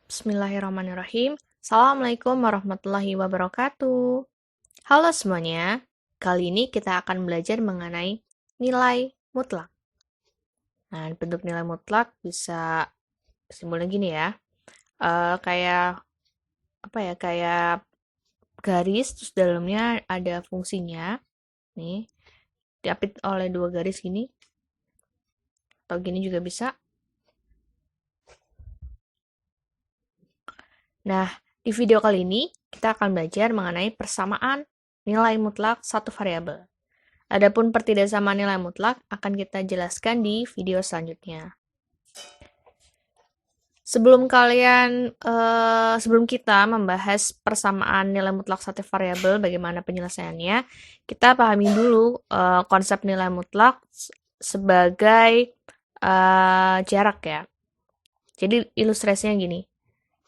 Bismillahirrahmanirrahim. Assalamualaikum warahmatullahi wabarakatuh. Halo semuanya, kali ini kita akan belajar mengenai nilai mutlak. Nah, bentuk nilai mutlak bisa simbolnya gini ya, kayak apa ya, kayak garis, terus dalamnya ada fungsinya, nih, diapit oleh dua garis gini, atau gini juga bisa. Nah, di video kali ini kita akan belajar mengenai persamaan nilai mutlak satu variabel. Adapun pertidaksamaan nilai mutlak akan kita jelaskan di video selanjutnya. Sebelum kita membahas persamaan nilai mutlak satu variabel, bagaimana penyelesaiannya, kita pahami dulu konsep nilai mutlak sebagai jarak ya. Jadi ilustrasinya gini.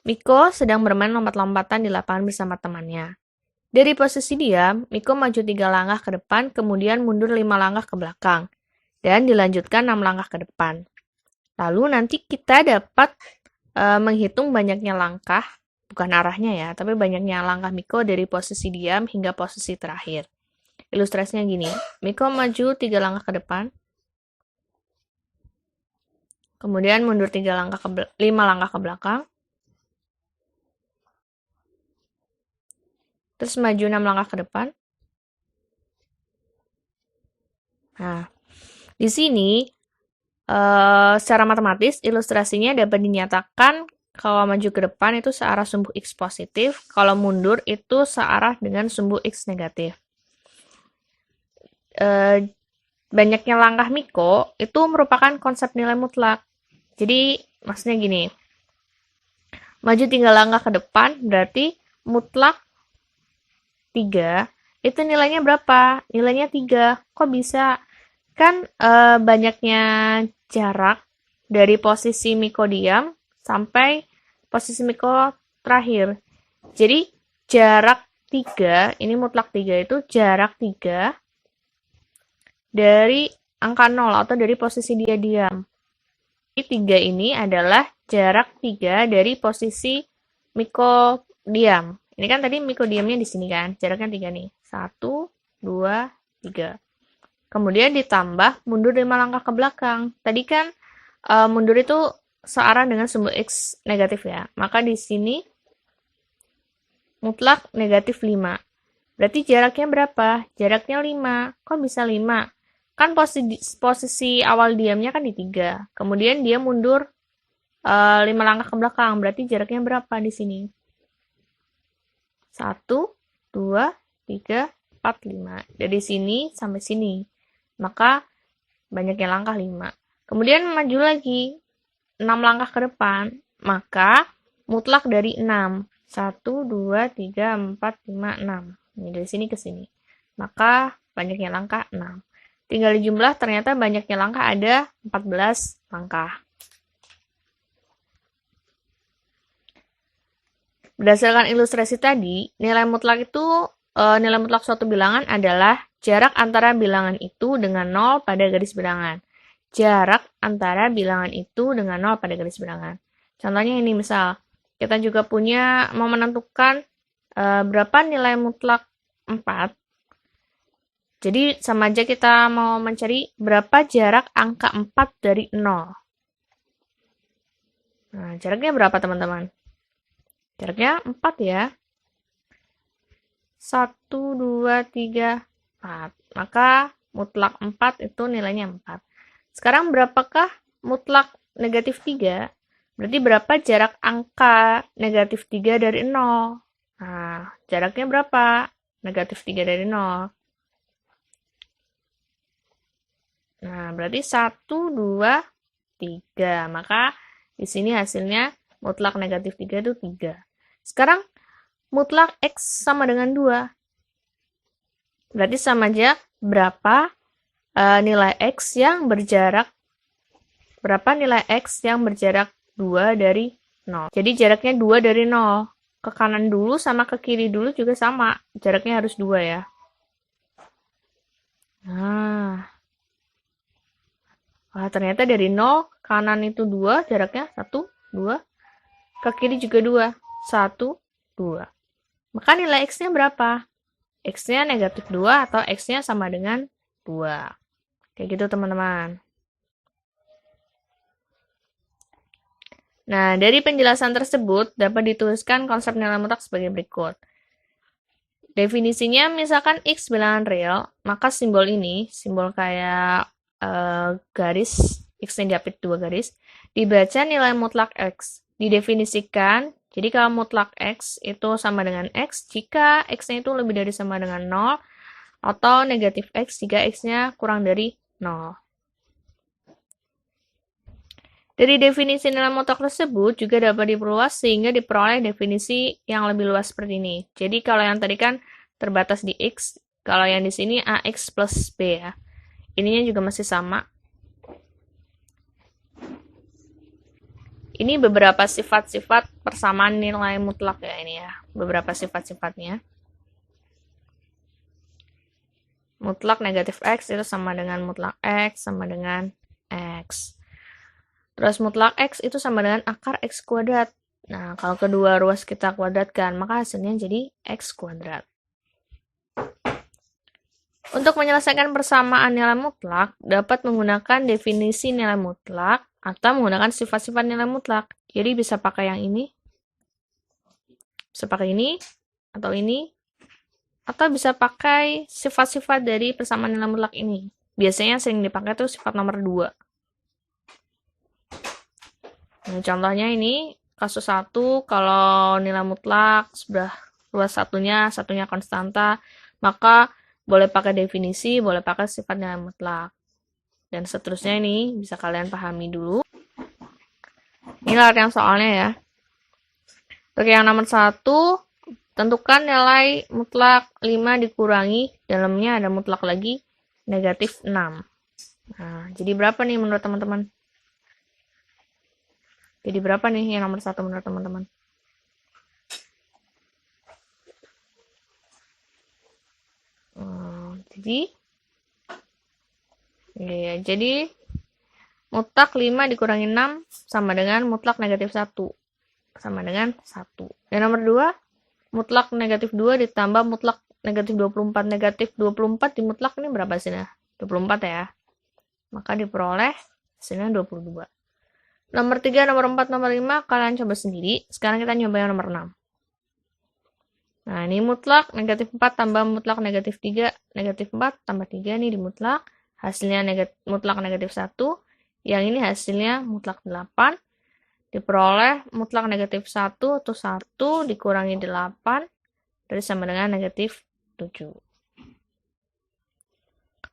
Miko sedang bermain lompat-lompatan di lapangan bersama temannya. Dari posisi diam, Miko maju 3 langkah ke depan, kemudian mundur 5 langkah ke belakang, dan dilanjutkan 6 langkah ke depan. Lalu nanti kita dapat menghitung banyaknya langkah, bukan arahnya ya, tapi banyaknya langkah Miko dari posisi diam hingga posisi terakhir. Ilustrasinya gini, Miko maju 3 langkah ke depan, kemudian mundur 5 langkah ke belakang, terus maju 6 langkah ke depan. Nah, di sini secara matematis ilustrasinya dapat dinyatakan kalau maju ke depan itu searah sumbu X positif, kalau mundur itu searah dengan sumbu X negatif. Banyaknya langkah Miko itu merupakan konsep nilai mutlak. Jadi maksudnya gini, maju 3 langkah ke depan berarti mutlak 3, itu nilainya berapa? Nilainya 3. Kok bisa? Kan banyaknya jarak dari posisi Miko diam sampai posisi Miko terakhir. Jadi jarak 3, ini mutlak 3 itu jarak 3 dari angka 0 atau dari posisi dia diam. Jadi 3 ini adalah jarak 3 dari posisi Miko diam. Ini kan tadi Miko diamnya di sini kan, jaraknya 3 nih. 1, 2, 3. Kemudian ditambah mundur 5 langkah ke belakang. Tadi kan mundur itu searah dengan sumbu X negatif ya. Maka di sini mutlak negatif 5. Berarti jaraknya berapa? Jaraknya 5. Kok bisa 5? Kan posisi awal diamnya kan di 3. Kemudian dia mundur 5 langkah ke belakang. Berarti jaraknya berapa di sini? 1, 2, 3, 4, 5. Dari sini sampai sini. Maka banyaknya langkah 5. Kemudian maju lagi 6 langkah ke depan, maka mutlak dari 6. 1, 2, 3, 4, 5, 6. Ini dari sini ke sini. Maka banyaknya langkah 6. Tinggal dijumlah, ternyata banyaknya langkah ada 14 langkah. Berdasarkan ilustrasi tadi, nilai mutlak suatu bilangan adalah jarak antara bilangan itu dengan 0 pada garis bilangan. Jarak antara bilangan itu dengan 0 pada garis bilangan. Contohnya ini misal, kita juga mau menentukan berapa nilai mutlak 4. Jadi sama aja kita mau mencari berapa jarak angka 4 dari 0. Nah, jaraknya berapa teman-teman? Jaraknya 4 ya. 1, 2, 3, 4. Maka mutlak 4 itu nilainya 4. Sekarang berapakah mutlak negatif 3? Berarti berapa jarak angka negatif 3 dari 0? Nah, jaraknya berapa? Negatif 3 dari 0. Nah, berarti 1, 2, 3. Maka di sini hasilnya mutlak negatif 3 itu 3. Sekarang mutlak X sama dengan 2. Berarti sama aja berapa nilai X yang berjarak 2 dari 0. Jadi jaraknya 2 dari 0. Ke kanan dulu sama ke kiri dulu juga sama. Jaraknya harus 2 ya. Nah, wah, ternyata dari 0 kanan itu 2, jaraknya 1, 2. ke kiri juga 2. 1, 2. Maka nilai X-nya berapa? X-nya negatif 2 atau X-nya sama dengan 2. Kayak gitu teman-teman. Nah, dari penjelasan tersebut dapat dituliskan konsep nilai mutlak sebagai berikut. Definisinya, misalkan X bilangan real, maka simbol ini, simbol kayak garis, X-nya diapit 2 garis, dibaca nilai mutlak X. Didefinisikan, jadi kalau mutlak X itu sama dengan X jika X-nya itu lebih dari sama dengan 0, atau negatif X jika X-nya kurang dari 0. Dari definisi nilai mutlak tersebut juga dapat diperluas sehingga diperoleh definisi yang lebih luas seperti ini. Jadi kalau yang tadi kan terbatas di X, kalau yang di sini AX plus B ya. Ininya juga masih sama. Ini beberapa sifat-sifat persamaan nilai mutlak ya ini ya. Beberapa sifat-sifatnya. Mutlak negatif X itu sama dengan mutlak X sama dengan X. Terus mutlak X itu sama dengan akar X kuadrat. Nah, kalau kedua ruas kita kuadratkan, maka hasilnya jadi X kuadrat. Untuk menyelesaikan persamaan nilai mutlak, dapat menggunakan definisi nilai mutlak atau menggunakan sifat-sifat nilai mutlak. Jadi bisa pakai yang ini, bisa pakai ini, atau bisa pakai sifat-sifat dari persamaan nilai mutlak ini. Biasanya sering dipakai tuh sifat nomor 2. Nah, contohnya ini, kasus 1, kalau nilai mutlak sebelah ruas satunya konstanta, maka boleh pakai definisi, boleh pakai sifat nilai mutlak. Dan seterusnya ini bisa kalian pahami dulu. Ini latihan soalnya ya. Untuk yang nomor 1, tentukan nilai mutlak 5 dikurangi, dalamnya ada mutlak lagi, negatif 6. Nah, jadi berapa nih menurut teman-teman? Jadi berapa nih yang nomor 1 menurut teman-teman? Jadi mutlak 5 dikurangi 6 sama dengan mutlak negatif 1. Sama dengan 1. Yang nomor 2, mutlak negatif 2 ditambah mutlak negatif 24. Negatif 24 di mutlak ini berapa hasilnya? 24 ya. Maka diperoleh hasilnya 22. Nomor 3, nomor 4, nomor 5 kalian coba sendiri. Sekarang kita nyoba yang nomor 6. Nah, ini mutlak negatif 4 tambah mutlak negatif 3. Negatif 4 tambah 3 nih di mutlak. Hasilnya mutlak negatif 1. Yang ini hasilnya mutlak 8. Diperoleh mutlak negatif 1 atau 1 dikurangi 8. Dari sama dengan negatif 7.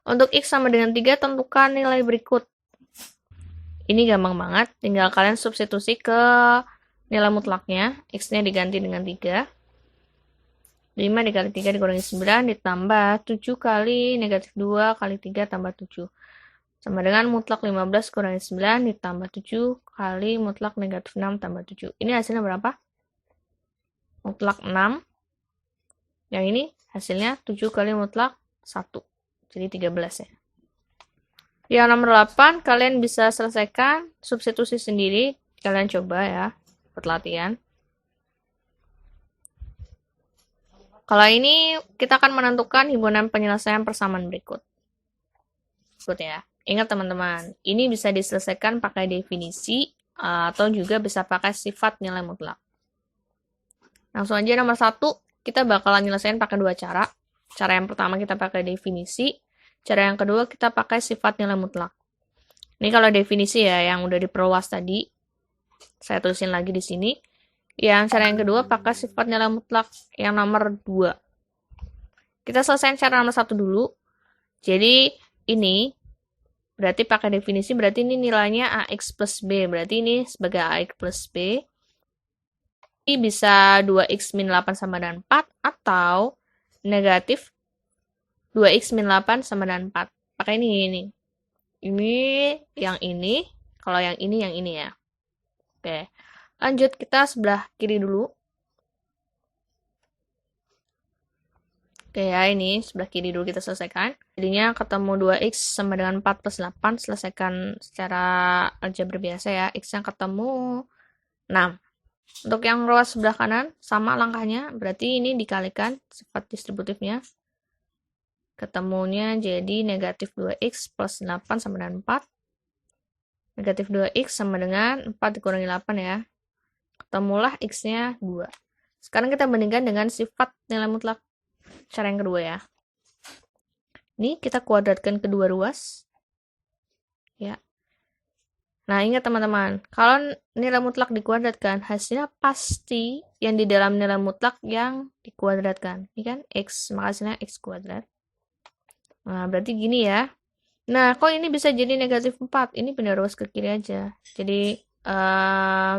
Untuk X sama dengan 3, tentukan nilai berikut. Ini gampang banget, tinggal kalian substitusi ke nilai mutlaknya. X-nya diganti dengan 3. 5 dikali 3 dikurangi 9 ditambah 7 kali negatif 2 kali 3 tambah 7. Sama dengan mutlak 15 kurangi 9 ditambah 7 kali mutlak negatif 6 tambah 7. Ini hasilnya berapa? Mutlak 6. Yang ini hasilnya 7 kali mutlak 1. Jadi 13 ya. Yang nomor 8, kalian bisa selesaikan substitusi sendiri. Kalian coba ya, buat latihan. Kalau ini, kita akan menentukan himpunan penyelesaian persamaan berikut. Berikut ya. Ingat teman-teman, ini bisa diselesaikan pakai definisi, atau juga bisa pakai sifat nilai mutlak. Langsung aja nomor 1, kita bakalan nyelesain pakai 2 cara. Cara yang pertama kita pakai definisi. Cara yang kedua kita pakai sifat nilai mutlak. Ini kalau definisi ya, yang udah diperluas tadi. Saya tulisin lagi di sini. Yang cara yang kedua pakai sifat nilai mutlak yang nomor 2. Kita selesaikan cara nomor 1 dulu. Jadi ini berarti pakai definisi, berarti ini nilainya AX plus B. Berarti ini sebagai AX plus B. Ini bisa 2X min 8 sama dengan 4 atau negatif 2X min 8 sama dengan 4. Pakai ini. Ini, yang ini. Kalau yang ini ya. Oke. Lanjut, kita sebelah kiri dulu. Oke ya, ini sebelah kiri dulu kita selesaikan. Jadinya ketemu 2X sama dengan 4 plus 8. Selesaikan secara aljabar biasa ya. X yang ketemu 6. Untuk yang ruas sebelah kanan, sama langkahnya. Berarti ini dikalikan sifat distributifnya. Ketemunya jadi negatif 2x plus 8 sama dengan 4. Negatif 2x sama dengan 4 dikurangi 8 ya. Ketemulah x-nya 2. Sekarang kita bandingkan dengan sifat nilai mutlak. Cara yang kedua ya. Ini kita kuadratkan kedua ruas. Ya. Nah, ingat teman-teman, kalau nilai mutlak dikuadratkan, hasilnya pasti yang di dalam nilai mutlak yang dikuadratkan. Ini kan x, maka hasilnya x kuadrat. Nah, berarti gini ya. Nah, kok ini bisa jadi negatif 4? Ini pindah ruas ke kiri aja. Jadi,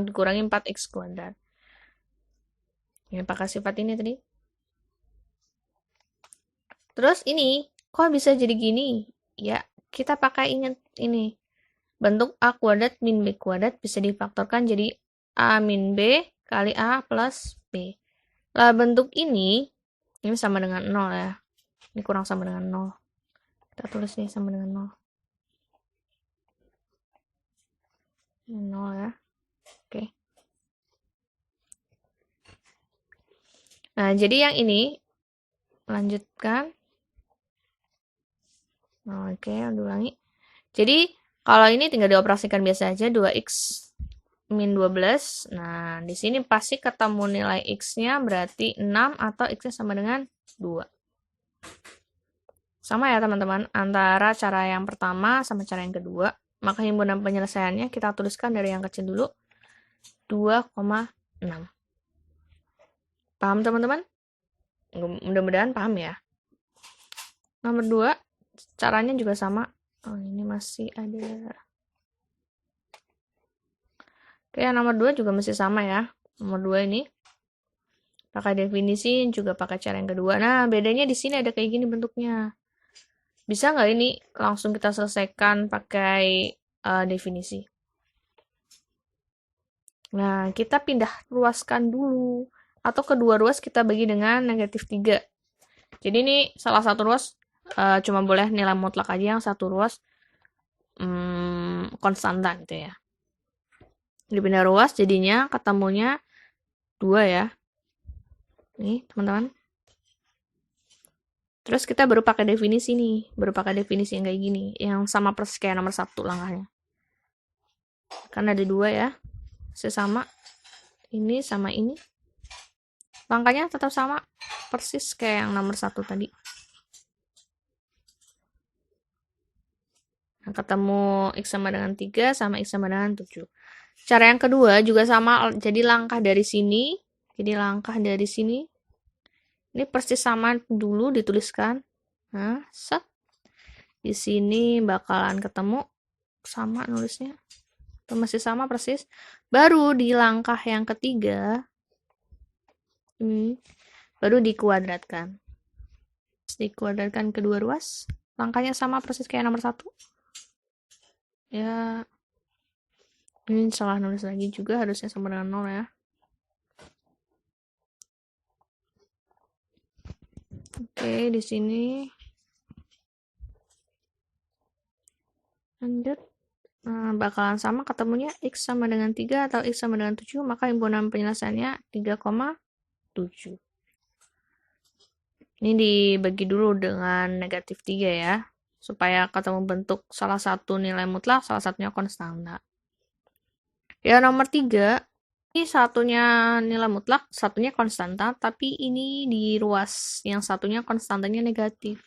dikurangi 4x kuadrat. Ini pakai sifat ini tadi. Terus ini, kok bisa jadi gini? Ya, kita pakai ingat ini. Bentuk A kuadrat min B kuadrat bisa difaktorkan jadi A min B kali A plus B. Lah bentuk ini sama dengan 0 ya. Ini kurang sama dengan 0. Kita tulis nih sama dengan 0. 0 ya. Oke. Nah, jadi yang ini lanjutkan. Oke, ulangi. Jadi, kalau ini tinggal dioperasikan biasa aja, 2x min 12. Nah, di sini pasti ketemu nilai x-nya berarti 6 atau x-nya sama dengan 2. Sama ya teman-teman, antara cara yang pertama sama cara yang kedua. Maka himpunan penyelesaiannya kita tuliskan dari yang kecil dulu, 2,6. Paham teman-teman? Mudah-mudahan paham ya. Nomor 2, caranya juga sama. Oh, ini masih ada. Oke, yang nomor 2 juga masih sama ya. Nomor 2 ini pakai definisi, juga pakai cara yang kedua. Nah, bedanya di sini ada kayak gini bentuknya. Bisa nggak ini langsung kita selesaikan pakai definisi? Nah, kita pindah ruaskan dulu. Atau kedua ruas kita bagi dengan negatif 3. Jadi ini salah satu ruas cuma boleh nilai mutlak aja, yang satu ruas konstanta gitu ya. Dipindah ruas jadinya ketemunya 2 ya. Nih teman-teman. Terus kita baru pakai definisi nih. Baru pakai definisi yang kayak gini. Yang sama persis kayak nomor 1 langkahnya. Kan ada 2 ya. Sama. Ini sama ini. Langkahnya tetap sama. Persis kayak yang nomor 1 tadi. Nah, ketemu x sama dengan 3 sama x sama dengan 7. Cara yang kedua juga sama. Jadi langkah dari sini. Jadi langkah dari sini. Ini persis sama dulu dituliskan. Nah, set. Di sini bakalan ketemu sama nulisnya. Itu masih sama persis. Baru di langkah yang ketiga ini baru dikuadratkan. Dikuadratkan kedua ruas. Langkahnya sama persis kayak nomor 1. Ya. Ini salah nulis lagi juga, harusnya sama dengan 0 ya. Oke, di sini lanjut. Nah, bakalan sama ketemunya x sama dengan 3 atau x sama dengan 7, maka himpunan penyelesaiannya 3,7. Ini dibagi dulu dengan negatif 3 ya, supaya ketemu bentuk salah satu nilai mutlak, salah satunya konstanta. Ya, nomor 3, ini satunya nilai mutlak, satunya konstanta, tapi ini di ruas yang satunya konstantanya negatif.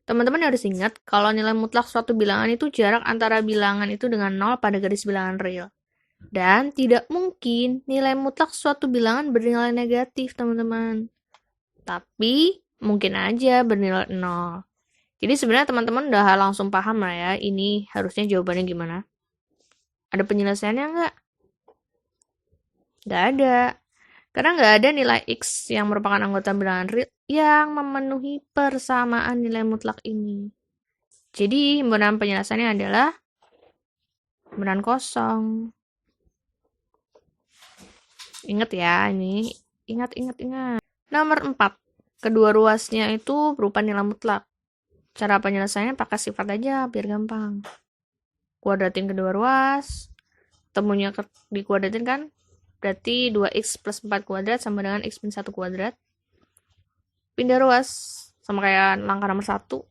Teman-teman harus ingat, kalau nilai mutlak suatu bilangan itu jarak antara bilangan itu dengan 0 pada garis bilangan real. Dan tidak mungkin nilai mutlak suatu bilangan bernilai negatif, teman-teman. Tapi, mungkin aja bernilai 0. Jadi sebenarnya teman-teman udah langsung paham lah ya, ini harusnya jawabannya gimana. Ada penyelesaiannya nggak? Nggak ada. Karena nggak ada nilai x yang merupakan anggota bilangan real yang memenuhi persamaan nilai mutlak ini. Jadi, himpunan penyelesaiannya adalah himpunan kosong. Ingat ya, ini. Ingat. Nomor 4. Kedua ruasnya itu berupa nilai mutlak. Cara penyelesaiannya pakai sifat aja, biar gampang. Kuadratin kedua ruas. Temunya dikuadratin kan? Berarti 2x plus 4 kuadrat sama dengan x min 1 kuadrat. Pindah ruas. Sama kayak langkah nomor 1.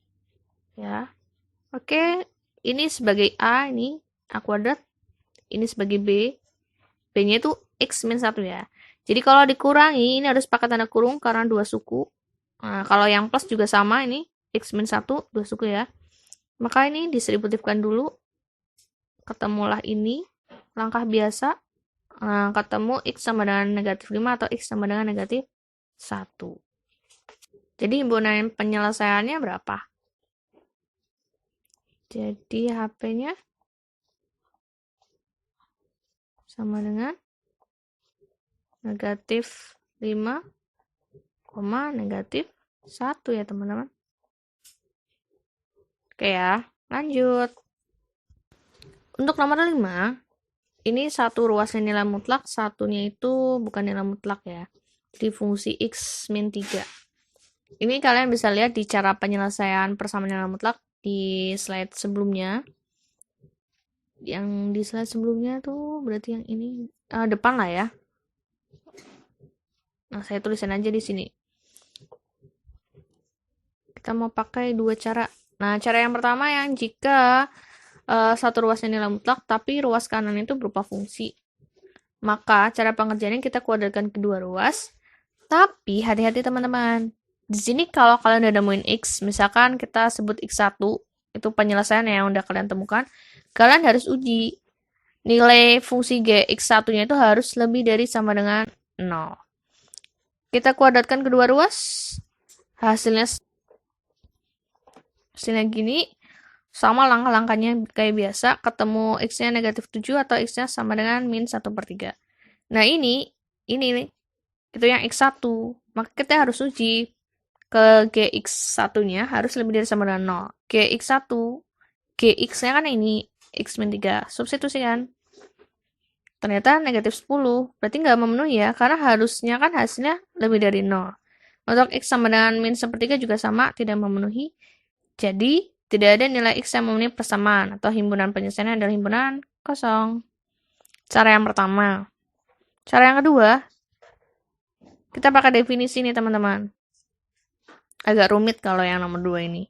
Ya. Oke. Ini sebagai A, ini A kuadrat. Ini sebagai B. B-nya itu x min 1 ya. Jadi kalau dikurangi, ini harus pakai tanda kurung karena 2 suku. Nah, kalau yang plus juga sama, ini x min 1, 2 suku ya. Maka ini distributifkan dulu. Ketemulah ini. Langkah biasa. Nah, ketemu x sama dengan negatif 5 atau x sama dengan negatif 1. Jadi himpunan penyelesaiannya berapa? Jadi HP-nya sama dengan negatif 5, negatif 1 ya teman-teman. Oke ya, lanjut. Untuk nomor 5, ini satu ruasnya nilai mutlak, satunya itu bukan nilai mutlak ya. Di fungsi x min 3. Ini kalian bisa lihat di cara penyelesaian persamaan nilai mutlak di slide sebelumnya. Yang di slide sebelumnya tuh berarti yang ini depan lah ya. Nah, saya tulisin aja di sini. Kita mau pakai dua cara. Nah, cara yang pertama yang jika satu ruasnya nilai mutlak, tapi ruas kanan itu berupa fungsi. Maka cara pengerjaannya kita kuadratkan kedua ruas. Tapi hati-hati teman-teman. Di sini kalau kalian udah nemuin x, misalkan kita sebut x1, itu penyelesaian yang udah kalian temukan, kalian harus uji nilai fungsi g x1-nya itu harus lebih dari sama dengan 0. Kita kuadratkan kedua ruas, hasilnya gini, sama langkah-langkahnya kayak biasa, ketemu x-nya negatif 7 atau x-nya sama dengan min 1/3. Nah ini nih, itu yang x1, maka kita harus uji ke gx1-nya harus lebih dari sama dengan 0. Gx1, gx-nya kan ini, x min 3, substitusikan. Ternyata negatif 10, berarti nggak memenuhi ya, karena harusnya kan hasilnya lebih dari 0. Untuk x sama dengan min 1/3 juga sama, tidak memenuhi. Jadi, tidak ada nilai x yang memenuhi persamaan, atau himpunan penyelesaiannya adalah himpunan kosong. Cara yang pertama. Cara yang kedua, kita pakai definisi nih teman-teman. Agak rumit kalau yang nomor 2 ini.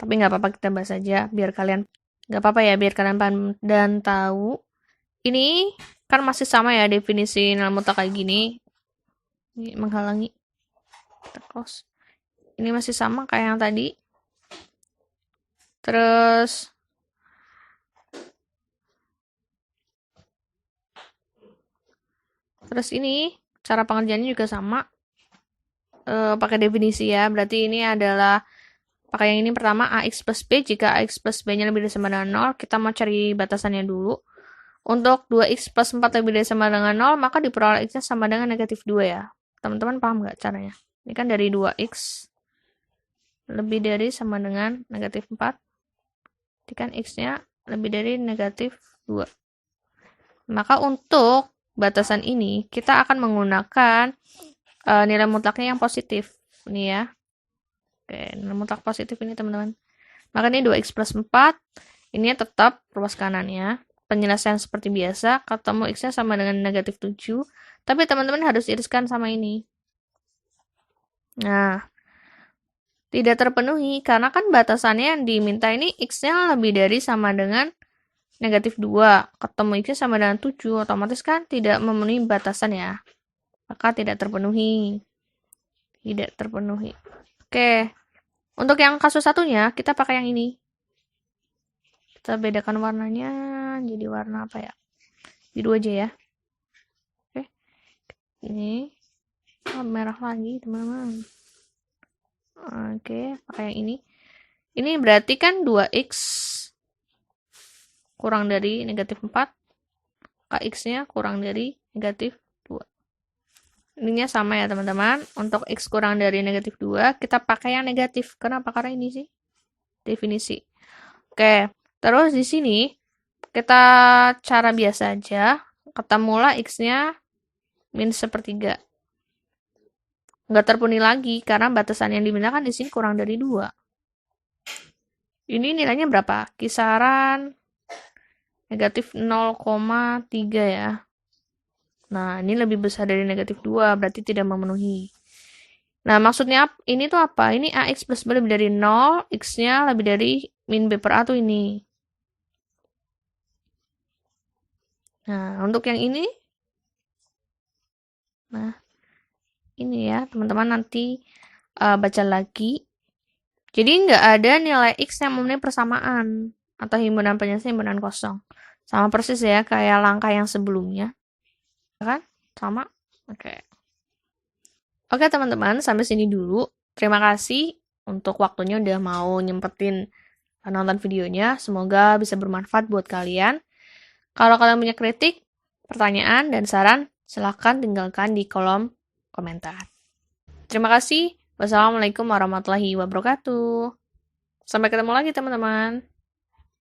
Tapi nggak apa-apa, kita bahas aja biar kalian nggak apa-apa ya, biar kalian paham dan tahu. Ini kan masih sama ya definisi nilai mutlak kayak gini. Ini menghalangi. Kita close. Ini masih sama kayak yang tadi. Terus ini cara pengerjaannya juga sama. Pakai definisi ya, berarti ini adalah pakai yang ini pertama ax plus b, jika ax plus b-nya lebih dari sama dengan 0, kita mau cari batasannya dulu. Untuk 2x plus 4 lebih dari sama dengan 0, maka diperoleh x-nya sama dengan negatif 2 ya. Teman-teman paham nggak caranya? Ini kan dari 2x lebih dari sama dengan negatif 4, jadi kan x-nya lebih dari negatif 2. Maka untuk batasan ini, kita akan menggunakan nilai mutlaknya yang positif. Ini ya. Oke, nilai mutlak positif ini teman-teman. Maka ini 2x plus 4. Ini tetap ruas kanannya. Penyelesaian seperti biasa. Ketemu x-nya sama dengan negatif 7. Tapi teman-teman harus iriskan sama ini. Nah, tidak terpenuhi. Karena kan batasannya yang diminta ini x-nya lebih dari sama dengan negatif 2. Ketemu x-nya sama dengan 7. Otomatis kan tidak memenuhi batasan ya. Maka tidak terpenuhi. Tidak terpenuhi. Oke. Untuk yang kasus satunya, kita pakai yang ini. Kita bedakan warnanya. Jadi warna apa ya? Biru aja ya. Oke. Ini. Merah lagi, teman-teman. Oke. Pakai yang ini. Ini berarti kan 2x kurang dari negatif 4. Kx-nya kurang dari negatif 2. Ininya sama ya teman-teman. Untuk x kurang dari negatif 2, kita pakai yang negatif. Kenapa? Karena ini sih definisi. Oke, terus di sini kita cara biasa aja. Ketemulah x-nya min 1/3. Nggak terpenuhi lagi, karena batasan yang diminta kan di sini kurang dari 2. Ini nilainya berapa? Kisaran negatif 0,3 ya. Nah, ini lebih besar dari negatif 2, berarti tidak memenuhi. Nah, maksudnya ini tuh apa? Ini AX plus B lebih dari 0, X-nya lebih dari min B per A tuh ini. Nah, untuk yang ini, nah, ini ya, teman-teman nanti baca lagi. Jadi nggak ada nilai X yang memenuhi persamaan atau himpunan penyelesaian himpunan kosong. Sama persis ya, kayak langkah yang sebelumnya. Ya kan? Sama? Oke. Oke teman-teman, sampai sini dulu. Terima kasih untuk waktunya udah mau nyempetin nonton videonya. Semoga bisa bermanfaat buat kalian. Kalau kalian punya kritik, pertanyaan, dan saran, silahkan tinggalkan di kolom komentar. Terima kasih. Wassalamualaikum warahmatullahi wabarakatuh. Sampai ketemu lagi teman-teman.